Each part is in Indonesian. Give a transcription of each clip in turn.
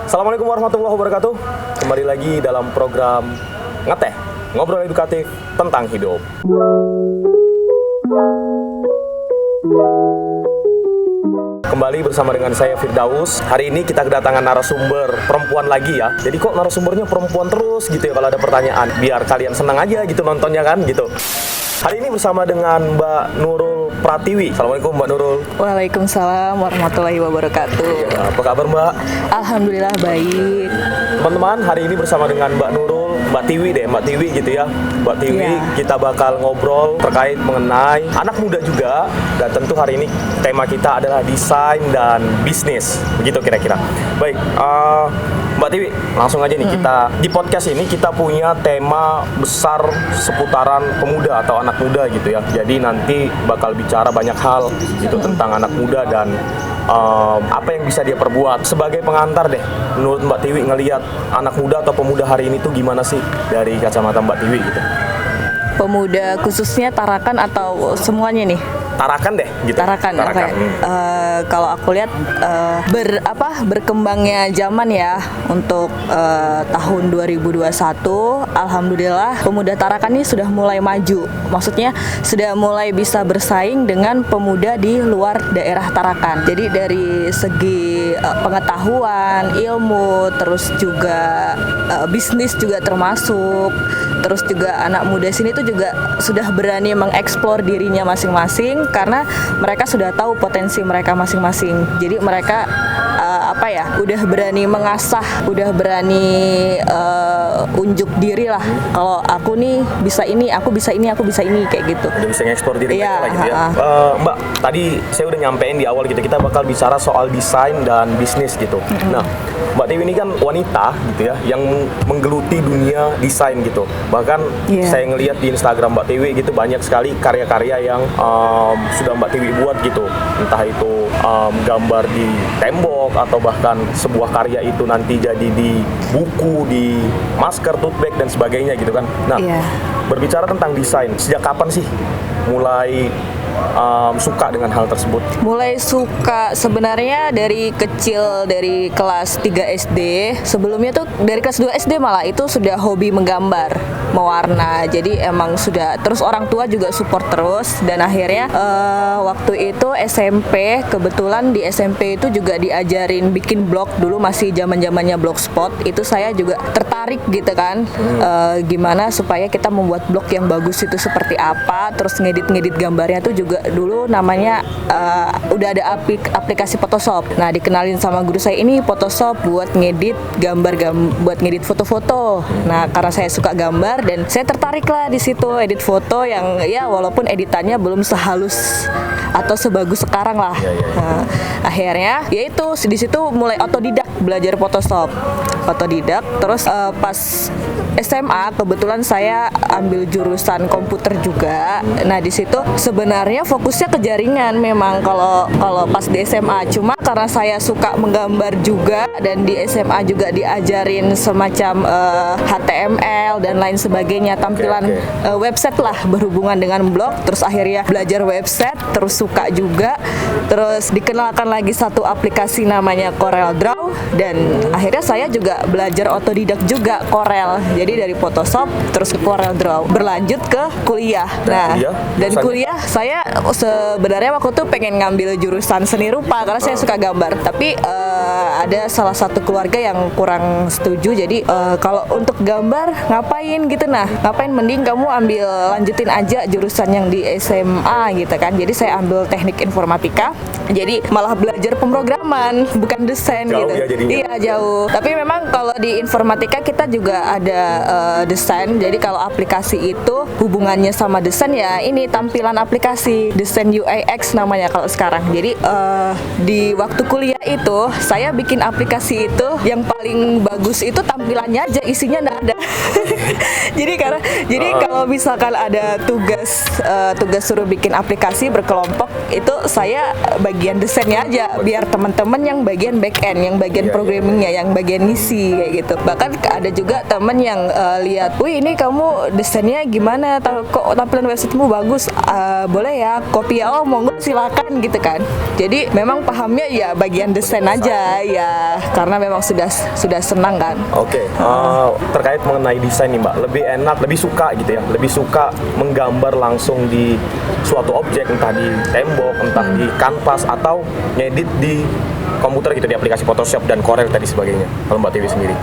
Assalamualaikum warahmatullahi wabarakatuh. Kembali lagi dalam program Ngeteh, ngobrol edukatif tentang hidup. Kembali bersama dengan saya Firdaus. Hari ini kita kedatangan narasumber perempuan lagi ya. Jadi kok narasumbernya perempuan terus gitu ya kalau ada pertanyaan. Biar kalian senang aja gitu nontonnya kan gitu. Hari ini bersama dengan Mbak Nurul Pratiwi. Assalamualaikum Mbak Nurul. Waalaikumsalam warahmatullahi wabarakatuh. Ya, apa kabar Mbak? Alhamdulillah baik. Teman-teman, hari ini bersama dengan Mbak Nurul, Mbak Tiwi gitu ya. Mbak Tiwi, Ya. kita bakal ngobrol terkait mengenai anak muda juga. Dan tentu hari ini tema kita adalah desain dan bisnis. Begitu kira-kira. Baik, Mbak Tiwi, langsung aja nih kita di podcast ini kita punya tema besar seputaran pemuda atau anak muda gitu ya. Jadi nanti bakal bicara banyak hal gitu tentang anak muda dan apa yang bisa dia perbuat. Sebagai pengantar deh, menurut Mbak Tiwi ngelihat anak muda atau pemuda hari ini tuh gimana sih dari kacamata Mbak Tiwi gitu? Pemuda khususnya Tarakan atau semuanya nih? Tarakan deh gitu. Tarakan. Okay. Kalau aku lihat berkembangnya zaman ya untuk tahun 2021, alhamdulillah pemuda Tarakan ini sudah mulai maju. Maksudnya sudah mulai bisa bersaing dengan pemuda di luar daerah Tarakan. Jadi dari segi pengetahuan, ilmu, terus juga bisnis juga termasuk. Terus juga anak muda sini tuh juga sudah berani mengeksplor dirinya masing-masing karena mereka sudah tahu potensi mereka masing-masing. Jadi mereka udah berani mengasah, udah berani unjuk diri lah. Kalau aku nih bisa ini, aku bisa ini, aku bisa ini kayak gitu. Udah bisa ngeksplor diri Iya, mereka lah gitu ya. Mbak, tadi saya udah nyampein di awal gitu, kita bakal bicara soal desain dan bisnis gitu. Nah, Mbak Tiwi ini kan wanita gitu ya, yang menggeluti dunia desain gitu. Bahkan saya ngelihat di Instagram Mbak Tiwi gitu banyak sekali karya-karya yang sudah Mbak Tiwi buat gitu. Entah itu gambar di tembok atau bahkan sebuah karya itu nanti jadi di buku, di masker, tote bag dan sebagainya gitu kan. Nah, berbicara tentang desain, sejak kapan sih mulai suka dengan hal tersebut? Mulai suka sebenarnya dari kecil, dari kelas 3 SD. Sebelumnya tuh dari kelas 2 SD malah itu sudah hobi menggambar, mewarna. Jadi emang sudah, terus orang tua juga support terus. Dan akhirnya waktu itu SMP, kebetulan di SMP itu juga diajarin bikin blog. Dulu masih zaman-zamannya blogspot. Itu saya juga tertarik gitu kan, gimana supaya kita membuat blog yang bagus itu seperti apa. Terus ngedit gambarnya tuh juga dulu namanya udah ada aplikasi Photoshop. Nah, dikenalin sama guru saya, ini Photoshop buat ngedit buat ngedit foto-foto. Nah, karena saya suka gambar dan saya tertarik lah di situ edit foto yang ya walaupun editannya belum sehalus atau sebagus sekarang lah. Nah, akhirnya yaitu di situ mulai otodidak belajar Photoshop. Terus pas SMA kebetulan saya ambil jurusan komputer juga. Nah, di situ sebenarnya fokusnya ke jaringan memang kalau pas di SMA. Cuma karena saya suka menggambar juga dan di SMA juga diajarin semacam HTML dan lain sebagainya, tampilan website lah berhubungan dengan blog. Terus akhirnya belajar website, terus suka juga. Terus dikenalkan lagi satu aplikasi namanya CorelDRAW dan akhirnya saya juga belajar otodidak juga Corel. Jadi dari Photoshop terus ke CorelDRAW, berlanjut ke kuliah. Dan kuliah saya sebenarnya waktu itu pengen ngambil jurusan seni rupa karena saya suka gambar. Tapi ada salah satu keluarga yang kurang setuju. Jadi kalau untuk gambar ngapain gitu, ngapain, mending kamu lanjutin aja jurusan yang di SMA gitu kan. Jadi saya ambil teknik informatika. Jadi malah belajar pemrograman bukan desain jauh gitu. Ya, iya jauh. Tapi memang kalau di informatika kita juga ada desain. Jadi kalau aplikasi itu hubungannya sama desain ya ini tampilan aplikasi, desain UX namanya kalau sekarang. Jadi di waktu kuliah itu saya bikin aplikasi itu yang paling bagus itu tampilannya aja, isinya nggak ada. jadi kalau misalkan ada tugas suruh bikin aplikasi berkelompok itu saya bagian desainnya aja biar teman-teman teman yang bagian back end, yang bagian programmingnya, yang bagian ngisi kayak gitu. Bahkan ada juga teman yang lihat, wih ini kamu desainnya gimana, kok tampilan websitemu bagus, boleh ya copy ya, oh monggo silakan gitu kan. Jadi memang pahamnya ya bagian desain aja ya, karena memang sudah senang kan. Oke, terkait mengenai desain nih Mbak, lebih enak, lebih suka gitu ya, lebih suka menggambar langsung di suatu objek, entah di tembok, entah di kanvas, atau ngedit di komputer gitu, di aplikasi Photoshop dan Corel tadi sebagainya, kalau Mbak Tiwi sendiri?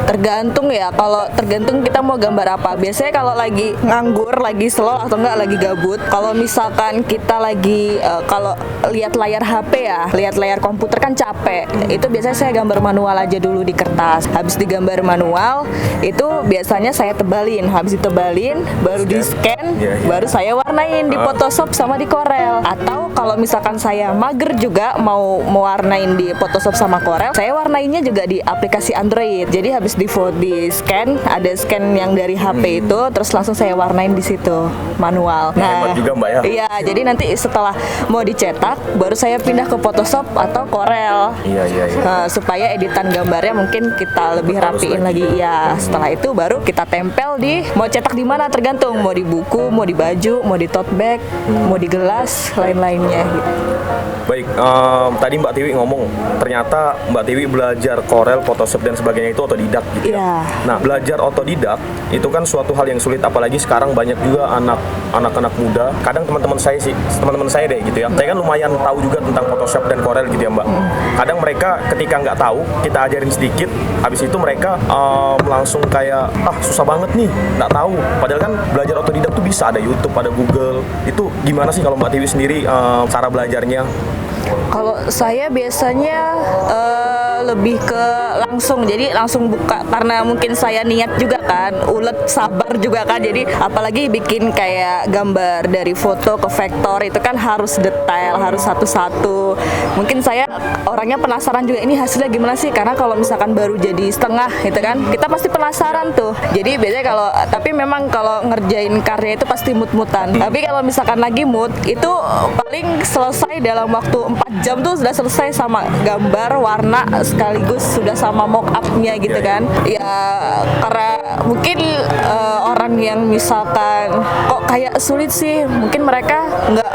Tergantung ya, kalau tergantung kita mau gambar apa. Biasanya kalau lagi nganggur, lagi slow atau enggak lagi gabut, kalau misalkan kita lagi kalau lihat layar HP ya, lihat layar komputer kan capek. Itu biasanya saya gambar manual aja dulu di kertas. Habis digambar manual, itu biasanya saya tebalin. Habis ditebalin, baru di scan, baru saya warnain di Photoshop sama di Corel. Atau kalau misalkan saya mager juga mau mewarnain di Photoshop sama Corel, saya warnainnya juga di aplikasi Android. Jadi habis di scan, ada scan yang dari HP itu, terus langsung saya warnain di situ manual. Nah, hebat juga Mbak ya. Iya, jadi nanti setelah mau dicetak, baru saya pindah ke Photoshop atau Corel. Iya. Supaya editan gambarnya mungkin kita lebih rapiin lagi. Ya, setelah itu baru kita tempel di, mau cetak di mana tergantung, mau di buku, mau di baju, mau di tote bag, mau di gelas, lain-lainnya gitu. Baik, tadi Mbak Tiwi ngomong ternyata Mbak Tiwi belajar Corel, Photoshop dan sebagainya itu otodidak gitu ya. Iya. Nah, belajar otodidak itu kan suatu hal yang sulit, apalagi sekarang banyak juga anak-anak muda. Kadang teman-teman saya deh gitu ya. Saya kan lumayan tahu juga tentang Photoshop dan Corel gitu ya Mbak. Kadang mereka ketika nggak tahu, kita ajarin sedikit, habis itu mereka langsung kayak susah banget nih, nggak tahu. Padahal kan belajar otodidak tuh bisa, ada YouTube, ada Google. Itu gimana sih kalau Mbak Tiwi sendiri cara belajarnya? Kalau saya biasanya lebih ke langsung, jadi langsung buka, karena mungkin saya niat juga kan, ulet sabar juga kan, jadi apalagi bikin kayak gambar dari foto ke vektor itu kan harus detail, harus satu-satu. Mungkin saya orangnya penasaran juga, ini hasilnya gimana sih, karena kalau misalkan baru jadi setengah itu kan kita pasti penasaran tuh. Jadi biasanya tapi memang kalau ngerjain karya itu pasti mood-moodan. Tapi kalau misalkan lagi mood itu paling selesai dalam waktu 4 jam tuh sudah selesai sama gambar, warna, sekaligus sudah sama mock up-nya gitu kan. Ya karena mungkin orang yang misalkan kok kayak sulit sih, mungkin mereka nggak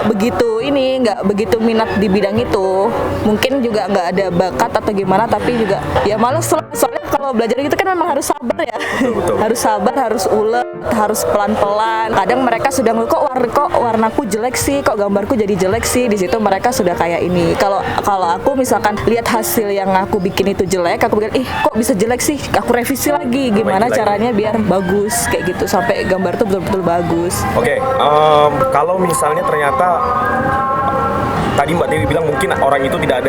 begitu minat di bidang itu, mungkin juga nggak ada bakat atau gimana, tapi juga ya males lah. Soalnya kalau belajar gitu kan memang harus sabar ya. Betul. Harus sabar, harus ulet, harus pelan-pelan. Kadang mereka sudah kok warnaku jelek sih, kok gambarku jadi jelek sih. Di situ mereka sudah kayak ini. Kalau aku misalkan lihat hasil yang aku bikin itu jelek, aku bikin kok bisa jelek sih, aku revisi lagi gimana caranya biar bagus kayak gitu, sampai gambar tuh betul-betul bagus. Oke, kalau misalnya ternyata tadi Mbak Tiwi bilang mungkin orang itu tidak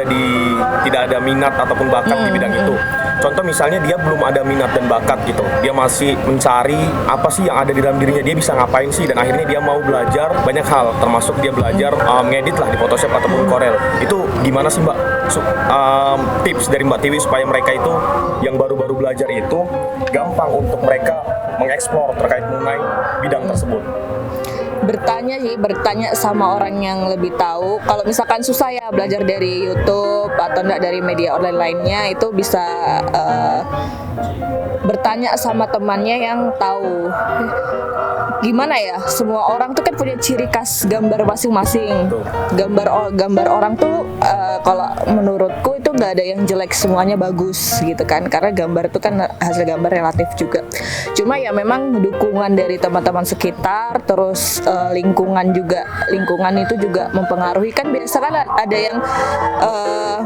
ada minat ataupun bakat di bidang itu. Contoh misalnya dia belum ada minat dan bakat gitu, dia masih mencari apa sih yang ada di dalam dirinya, dia bisa ngapain sih, dan akhirnya dia mau belajar banyak hal, termasuk dia belajar ngedit lah di Photoshop ataupun Corel. Itu gimana sih Mbak? Tips dari Mbak Tiwi supaya mereka itu yang baru-baru belajar itu gampang untuk mereka mengeksplor terkait mengenai bidang tersebut. Bertanya sama orang yang lebih tahu. Kalau misalkan susah ya belajar dari YouTube atau enggak dari media online lainnya, itu bisa bertanya sama temannya yang tahu. Gimana ya, semua orang tuh kan punya ciri khas gambar masing-masing. Gambar orang tuh kalau menurutku itu nggak ada yang jelek, semuanya bagus gitu kan, karena gambar itu kan hasil gambar relatif juga. Cuma ya memang dukungan dari teman-teman sekitar, terus lingkungan itu juga mempengaruhi. Kan biasa kan ada yang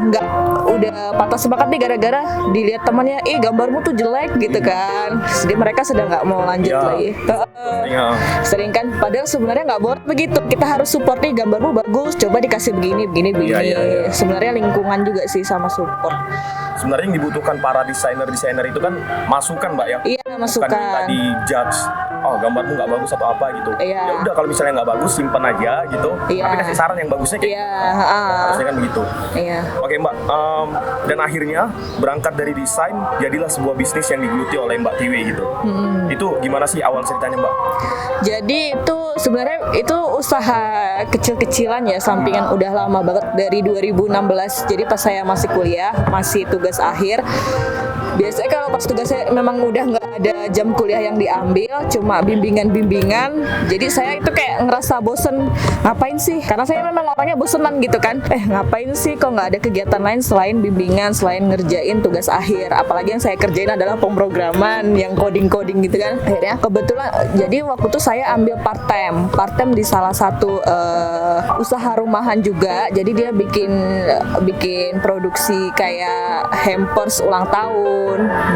nggak udah patah semangat nih gara-gara dilihat temannya, gambarmu tuh jelek gitu kan, jadi mereka sudah nggak mau lanjut lagi. Sering kan, padahal sebenarnya nggak boleh begitu. Kita harus support nih, gambarmu bagus, coba dikasih begini. Sebenarnya lingkungan juga sih sama support. Sebenarnya yang dibutuhkan para desainer itu kan masukan Mbak ya. Iya, masukan. Bukan minta di judge oh gambarmu nggak bagus atau apa gitu. Iya. Ya udah kalau misalnya nggak bagus simpan aja gitu. Iya. Tapi kasih saran yang bagusnya kayak Iya, gitu. Harusnya kan begitu. Iya. Oke Mbak, dan akhirnya berangkat dari desain jadilah sebuah bisnis yang digeluti oleh Mbak Tiwi gitu. Itu gimana sih awal ceritanya Mbak? Jadi itu sebenarnya itu usaha kecil-kecilan ya, sampingan udah lama banget dari 2016. Jadi pas saya masih kuliah, masih tugas akhir. Biasanya kalau pas tugasnya memang udah nggak ada jam kuliah yang diambil, cuma bimbingan-bimbingan. Jadi saya itu kayak ngerasa bosen, ngapain sih? Karena saya memang orangnya bosenan gitu kan. Ngapain sih kok nggak ada kegiatan lain selain bimbingan, selain ngerjain tugas akhir. Apalagi yang saya kerjain adalah pemrograman, yang coding-coding gitu kan. Akhirnya kebetulan, jadi waktu itu saya ambil part time di salah satu usaha rumahan juga. Jadi dia bikin produksi kayak hampers ulang tahun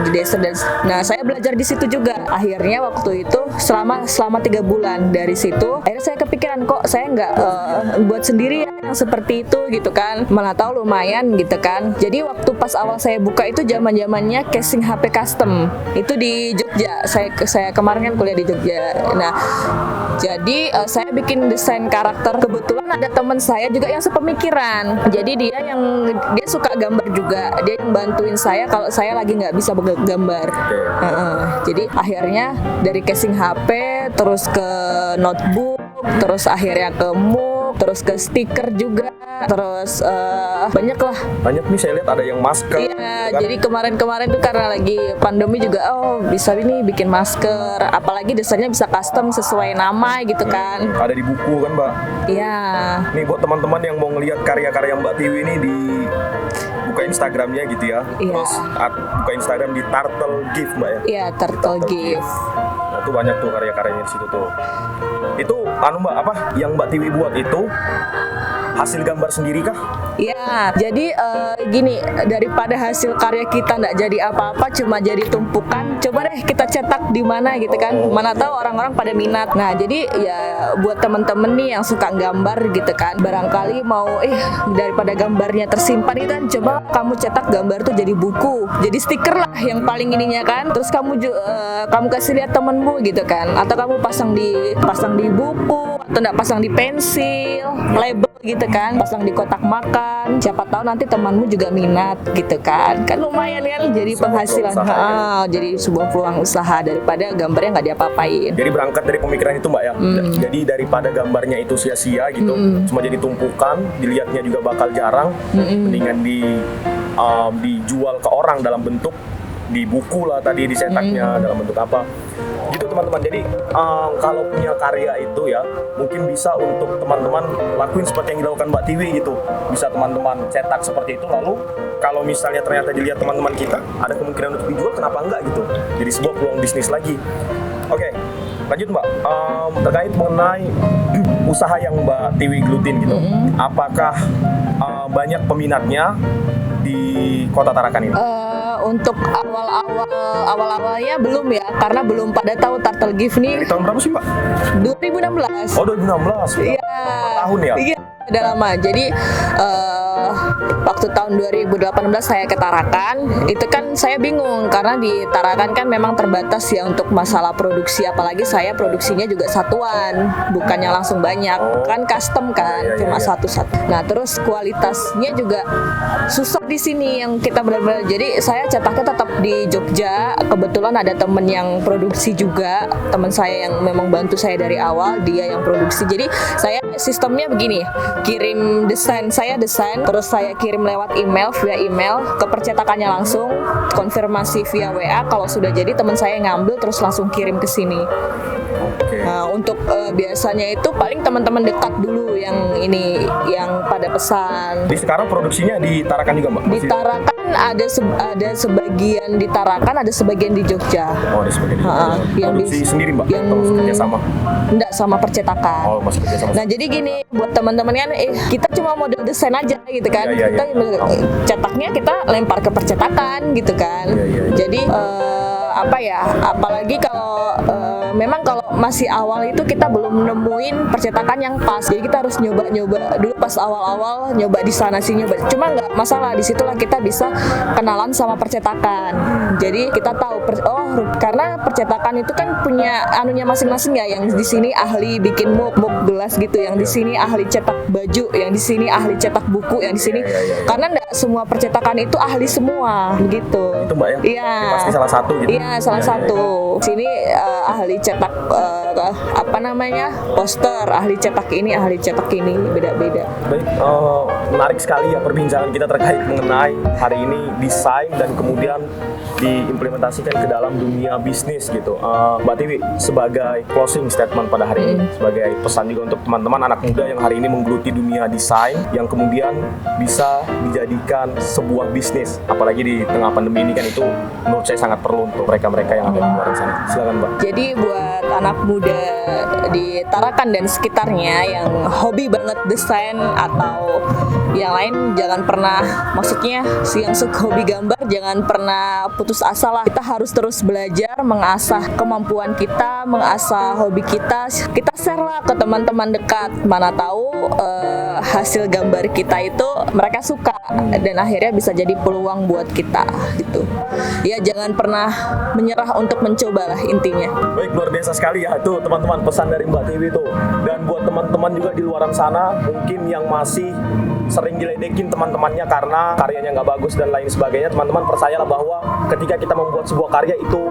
di desa. Nah saya belajar di situ juga. Akhirnya waktu itu selama 3 bulan dari situ, akhirnya saya kepikiran kok saya nggak buat sendiri ya yang seperti itu gitu kan. Mana tahu lumayan gitu kan. Jadi waktu pas awal saya buka itu zaman-zamannya casing HP custom. Itu di Jogja. Saya kemarin kan kuliah di Jogja. Nah jadi saya bikin desain karakter. Kebetulan ada teman saya juga yang sepemikiran. Jadi dia suka gambar juga. Dia yang bantuin saya kalau saya lagi nggak bisa gambar. Jadi akhirnya dari casing HP terus ke notebook, terus akhirnya ke mug, terus ke stiker juga, terus banyak lah. Banyak nih saya lihat ada yang masker. Iya, gitu kan. jadi kemarin tuh karena lagi pandemi juga, bisa ini bikin masker, apalagi desainnya bisa custom sesuai nama gitu kan. Ada di buku kan Mbak. Iya. Nih buat teman-teman yang mau ngelihat karya-karya Mbak Tiwi ini di buka Instagramnya gitu ya. Iya. Terus buka Instagram di Turtle Gift Mbak ya. Iya, Turtle Gift. Nah, itu banyak tuh karya-karyanya di situ tuh. Itu Mbak apa yang Mbak Tiwi buat itu hasil gambar sendiri kah? Iya, jadi gini, daripada hasil karya kita nggak jadi apa-apa, cuma jadi tumpukan, coba deh kita cetak di mana gitu kan. Mana tahu orang-orang pada minat. Nah, jadi ya buat temen-temen nih yang suka gambar gitu kan, barangkali mau daripada gambarnya tersimpan itu kan, coba kamu cetak gambar tuh jadi buku, jadi stiker lah yang paling ininya kan. Terus kamu kasih lihat temenmu gitu kan, atau kamu pasang di buku, atau nggak pasang di pensil, label gitu kan, pasang di kotak makan. Siapa tahu nanti temanmu juga minat gitu kan. Kan lumayan kan, jadi penghasilan. Jadi sebuah peluang usaha daripada gambarnya nggak diapa-apain. Jadi berangkat dari pemikiran itu Mbak ya. Jadi daripada gambarnya itu sia-sia gitu, cuma jadi tumpukan, dilihatnya juga bakal jarang, mendingan dijual ke orang dalam bentuk di buku lah tadi dicetaknya dalam bentuk apa gitu teman-teman. Jadi kalau punya karya itu ya mungkin bisa untuk teman-teman lakuin seperti yang dilakukan Mbak Tiwi gitu. Bisa teman-teman cetak seperti itu, lalu kalau misalnya ternyata dilihat teman-teman kita ada kemungkinan untuk dijual, kenapa enggak gitu. Jadi sebuah peluang bisnis lagi. Oke, lanjut Mbak, terkait mengenai usaha yang Mbak Tiwi gelutin gitu, apakah banyak peminatnya di Kota Tarakan ini? Untuk awal-awalnya belum ya, karena belum pada tahu Turtle Gift nih. Dari tahun berapa sih Mbak? 2016. Oh 2016. Iya. Tahun ya? Iya, udah lama. Jadi waktu tahun 2018 saya ke Tarakan, itu kan saya bingung karena di Tarakan kan memang terbatas ya untuk masalah produksi, apalagi saya produksinya juga satuan, bukannya langsung banyak, kan custom kan, cuma satu-satu. Nah, terus kualitasnya juga susah di sini yang kita benar-benar. Jadi saya cetaknya tetap di Jogja. Kebetulan ada temen yang produksi juga, teman saya yang memang bantu saya dari awal, dia yang produksi. Jadi saya sistemnya begini, kirim desain, terus saya kirim lewat via email ke percetakannya langsung, konfirmasi via WA, kalau sudah jadi teman saya ngambil terus langsung kirim ke sini. Nah, untuk biasanya itu paling teman-teman dekat dulu yang pada pesan. Jadi sekarang produksinya di Tarakan juga Mbak? Di Tarakan ada sebagian di Tarakan, ada sebagian di Jogja. Oh, ada sebagian di Jogja. Yang produksi sendiri Mbak? Yang atau kerja sama? Enggak, sama percetakan. Oh, masih kerja sama. Nah, jadi gini, buat teman-teman kan kita cuma model desain aja gitu kan. Kita cetaknya kita lempar ke percetakan gitu kan. Jadi apalagi kalau memang kalau masih awal itu kita belum nemuin percetakan yang pas. Jadi kita harus nyoba-nyoba dulu pas awal-awal, nyoba di sana sih nyoba. Cuma nggak masalah, disitulah kita bisa kenalan sama percetakan. Jadi kita tahu karena percetakan itu kan punya anunya masing-masing ya. Yang di sini ahli bikin mug gelas gitu, yang di sini ahli cetak baju, yang di sini ahli cetak buku, yang di sini karena nggak semua percetakan itu ahli semua gitu. Itu Mbak ya? Iya. Pasti salah satu gitu. Iya, salah satu. Sini ahli cetak poster, ahli cetak ini, ahli cetak ini, beda-beda. Baik, menarik sekali ya perbincangan kita terkait mengenai hari ini desain dan kemudian diimplementasikan ke dalam dunia bisnis gitu. Mbak Tiwi, sebagai closing statement pada hari ini, sebagai pesan juga untuk teman-teman anak muda yang hari ini menggeluti dunia desain yang kemudian bisa dijadikan sebuah bisnis, apalagi di tengah pandemi ini kan itu menurut saya sangat perlu untuk mereka-mereka yang ada di luar sana. Silakan Mbak. Jadi buat anak muda di Tarakan dan sekitarnya yang hobi banget desain atau yang lain, jangan pernah, maksudnya yang suka hobi gambar jangan pernah putus asa lah. Kita harus terus belajar, mengasah kemampuan kita, mengasah hobi kita. Kita share lah ke teman-teman dekat, mana tahu hasil gambar kita itu mereka suka dan akhirnya bisa jadi peluang buat kita gitu. Ya jangan pernah menyerah untuk mencoba lah intinya. Baik, luar biasa sekali ya itu teman-teman pesan dari Mbak Tiwi itu. Dan buat teman-teman juga di luaran sana mungkin yang masih sering diledekin teman-temannya karena karyanya nggak bagus dan lain sebagainya, teman-teman percayalah bahwa ketika kita membuat sebuah karya itu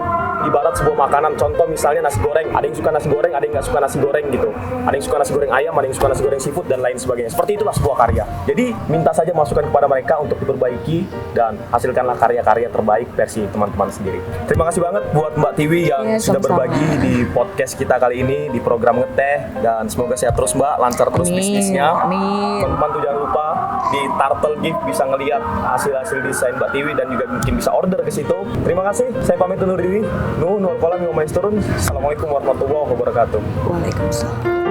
ibarat sebuah makanan. Contoh misalnya nasi goreng, ada yang suka nasi goreng, ada yang nggak suka nasi goreng gitu, ada yang suka nasi goreng ayam, ada yang suka nasi goreng seafood dan lain sebagainya. Seperti itulah sebuah karya. Jadi minta saja masukan kepada mereka untuk diperbaiki dan hasilkanlah karya-karya terbaik versi teman-teman sendiri. Terima kasih banget buat Mbak Tiwi yang sudah berbagi di podcast kita kali ini di program Ngeteh, dan semoga sehat terus Mbak, lancar terus bisnisnya. Teman-teman tuh jangan lupa di Turtle Gift bisa ngelihat hasil-hasil desain Mbak Tiwi dan juga mungkin bisa order ke situ. Terima kasih. Saya pamit undur diri. Nuhun wal kolam wa maisturun. Assalamualaikum warahmatullahi wabarakatuh. Waalaikumsalam.